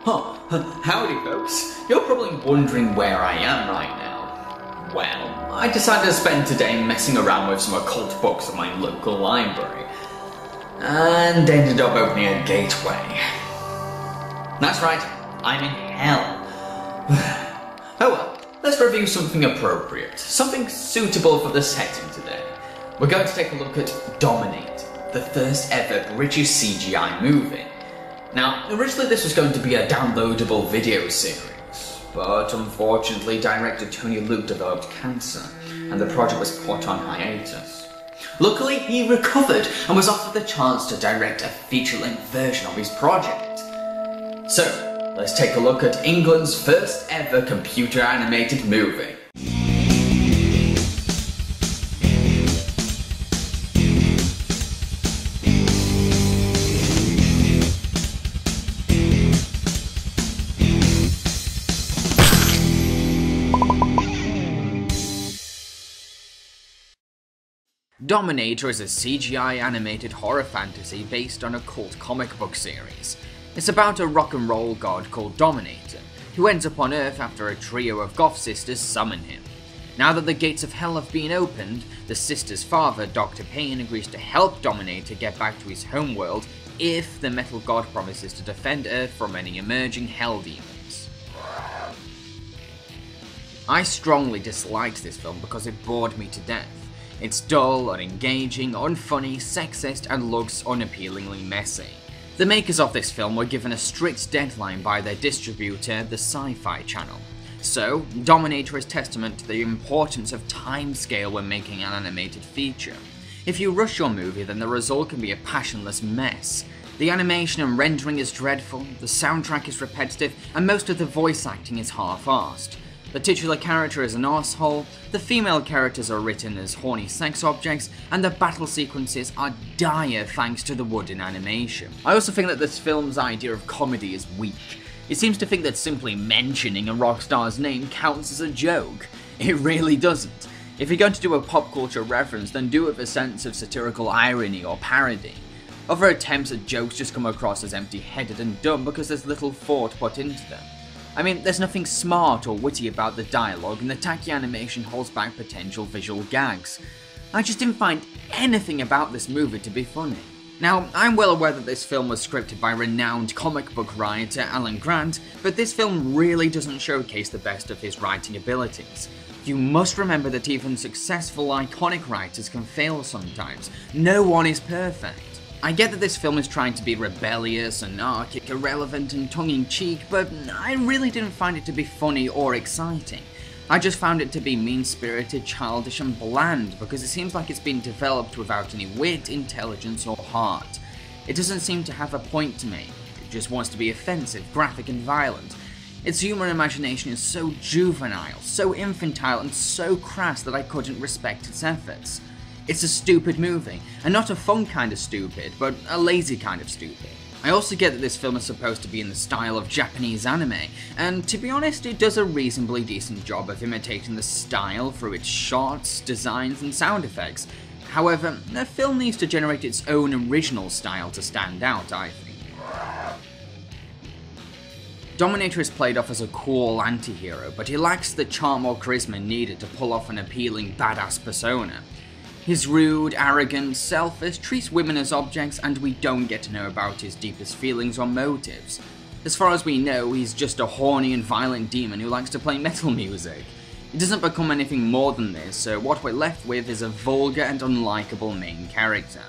Huh, howdy folks. You're probably wondering where I am right now. Well, I decided to spend today messing around with some occult books at my local library, and ended up opening a gateway. That's right, I'm in hell. Oh well, let's review something appropriate, something suitable for the setting today. We're going to take a look at Dominator, the first ever British CGI movie. Now, originally this was going to be a downloadable video series, but unfortunately director Tony Luke developed cancer, and the project was put on hiatus. Luckily, he recovered and was offered the chance to direct a feature-length version of his project. So, let's take a look at England's first ever computer-animated movie. Dominator is a CGI animated horror fantasy based on a cult comic book series. It's about a rock and roll god called Dominator, who ends up on Earth after a trio of goth sisters summon him. Now that the gates of hell have been opened, the sisters' father, Dr. Payne, agrees to help Dominator get back to his homeworld if the metal god promises to defend Earth from any emerging hell demons. I strongly disliked this film because it bored me to death. It's dull, unengaging, unfunny, sexist, and looks unappealingly messy. The makers of this film were given a strict deadline by their distributor, the Sci-Fi Channel. So, Dominator is testament to the importance of timescale when making an animated feature. If you rush your movie, then the result can be a passionless mess. The animation and rendering is dreadful, the soundtrack is repetitive, and most of the voice acting is half-arsed. The titular character is an arsehole, the female characters are written as horny sex objects, and the battle sequences are dire thanks to the wooden animation. I also think that this film's idea of comedy is weak. It seems to think that simply mentioning a rock star's name counts as a joke. It really doesn't. If you're going to do a pop culture reference, then do it with a sense of satirical irony or parody. Other attempts at jokes just come across as empty-headed and dumb because there's little thought put into them. I mean, there's nothing smart or witty about the dialogue, and the tacky animation holds back potential visual gags. I just didn't find anything about this movie to be funny. Now, I'm well aware that this film was scripted by renowned comic book writer Alan Grant, but this film really doesn't showcase the best of his writing abilities. You must remember that even successful, iconic writers can fail sometimes. No one is perfect. I get that this film is trying to be rebellious, anarchic, irrelevant, and tongue-in-cheek, but I really didn't find it to be funny or exciting. I just found it to be mean-spirited, childish, and bland because it seems like it's been developed without any wit, intelligence, or heart. It doesn't seem to have a point to make. It just wants to be offensive, graphic, and violent. Its humor and imagination is so juvenile, so infantile, and so crass that I couldn't respect its efforts. It's a stupid movie, and not a fun kind of stupid, but a lazy kind of stupid. I also get that this film is supposed to be in the style of Japanese anime, and to be honest, it does a reasonably decent job of imitating the style through its shots, designs, and sound effects. However, the film needs to generate its own original style to stand out, I think. Dominator is played off as a cool anti-hero, but he lacks the charm or charisma needed to pull off an appealing badass persona. He's rude, arrogant, selfish, treats women as objects, and we don't get to know about his deepest feelings or motives. As far as we know, he's just a horny and violent demon who likes to play metal music. He doesn't become anything more than this, so what we're left with is a vulgar and unlikable main character.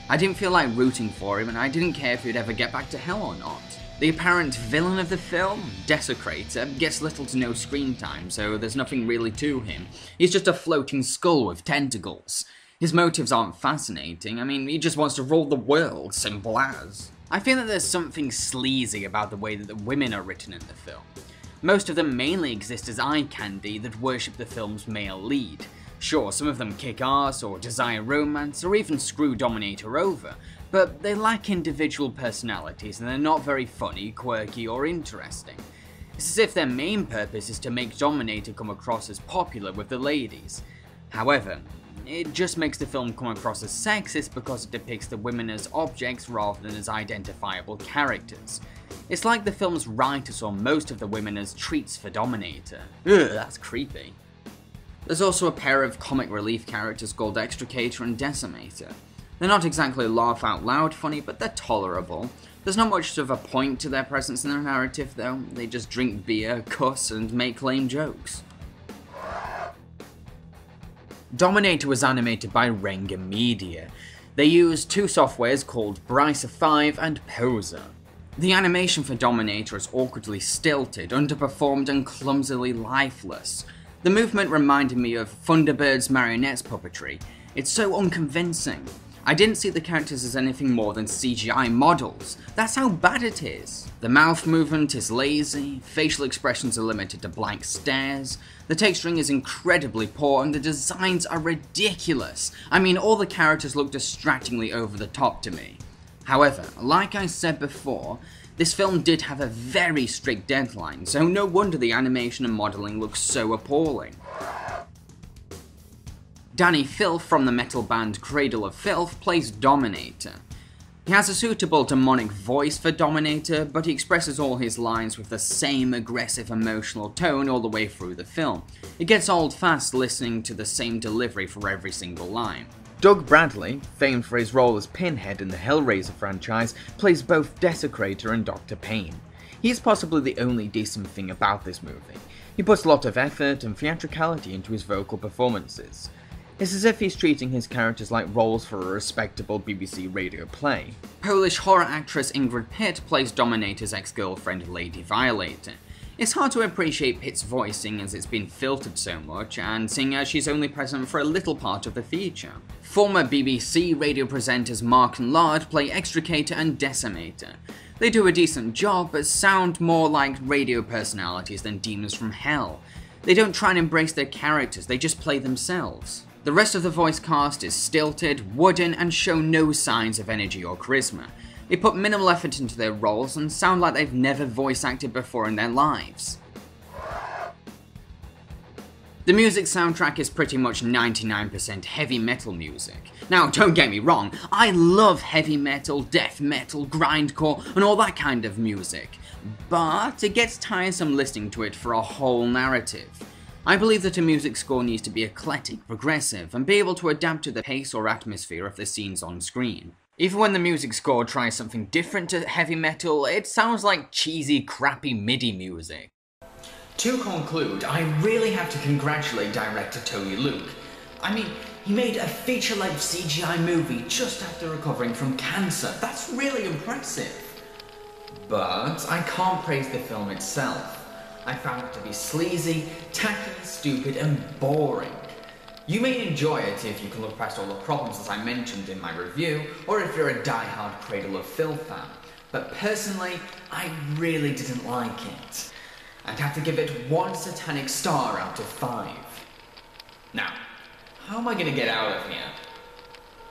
I didn't feel like rooting for him, and I didn't care if he'd ever get back to hell or not. The apparent villain of the film, Desecrator, gets little to no screen time, so there's nothing really to him. He's just a floating skull with tentacles. His motives aren't fascinating. I mean, he just wants to rule the world, simple as. I feel that there's something sleazy about the way that the women are written in the film. Most of them mainly exist as eye candy that worship the film's male lead. Sure, some of them kick ass, or desire romance, or even screw Dominator over, but they lack individual personalities and they're not very funny, quirky, or interesting. It's as if their main purpose is to make Dominator come across as popular with the ladies. However, it just makes the film come across as sexist because it depicts the women as objects rather than as identifiable characters. It's like the film's writer saw most of the women as treats for Dominator. Ugh, that's creepy. There's also a pair of comic relief characters called Extricator and Decimator. They're not exactly laugh out loud funny, but they're tolerable. There's not much of a point to their presence in the narrative though, they just drink beer, cuss, and make lame jokes. Dominator was animated by Renga Media. They used two softwares called Brycer 5 and Poser. The animation for Dominator is awkwardly stilted, underperformed, and clumsily lifeless. The movement reminded me of Thunderbird's marionettes puppetry. It's so unconvincing. I didn't see the characters as anything more than CGI models. That's how bad it is. The mouth movement is lazy, facial expressions are limited to blank stares, the texturing is incredibly poor, and the designs are ridiculous. I mean, all the characters look distractingly over the top to me. However, like I said before, this film did have a very strict deadline, so no wonder the animation and modelling looks so appalling. Danny Filth from the metal band Cradle of Filth plays Dominator. He has a suitable demonic voice for Dominator, but he expresses all his lines with the same aggressive emotional tone all the way through the film. It gets old fast listening to the same delivery for every single line. Doug Bradley, famed for his role as Pinhead in the Hellraiser franchise, plays both Desecrator and Dr. Payne. He is possibly the only decent thing about this movie. He puts a lot of effort and theatricality into his vocal performances. It's as if he's treating his characters like roles for a respectable BBC radio play. Polish horror actress Ingrid Pitt plays Dominator's ex-girlfriend Lady Violator. It's hard to appreciate Pitt's voice seeing as it's been filtered so much, and seeing as she's only present for a little part of the feature. Former BBC radio presenters Mark and Lard play Extricator and Decimator. They do a decent job, but sound more like radio personalities than demons from hell. They don't try and embrace their characters, they just play themselves. The rest of the voice cast is stilted, wooden, and show no signs of energy or charisma. They put minimal effort into their roles and sound like they've never voice acted before in their lives. The music soundtrack is pretty much 99% heavy metal music. Now, don't get me wrong, I love heavy metal, death metal, grindcore, and all that kind of music, but it gets tiresome listening to it for a whole narrative. I believe that a music score needs to be eclectic, progressive, and be able to adapt to the pace or atmosphere of the scenes on screen. Even when the music score tries something different to heavy metal, it sounds like cheesy, crappy MIDI music. To conclude, I really have to congratulate director Tony Luke. I mean, he made a feature-length CGI movie just after recovering from cancer. That's really impressive. But I can't praise the film itself. I found it to be sleazy, tacky, stupid, and boring. You may enjoy it if you can look past all the problems as I mentioned in my review, or if you're a die-hard Cradle of Filth fan, but personally, I really didn't like it. I'd have to give it 1 satanic star out of 5. Now, how am I gonna get out of here?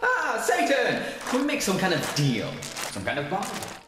Ah, Satan! Can we make some kind of deal? Some kind of bargain?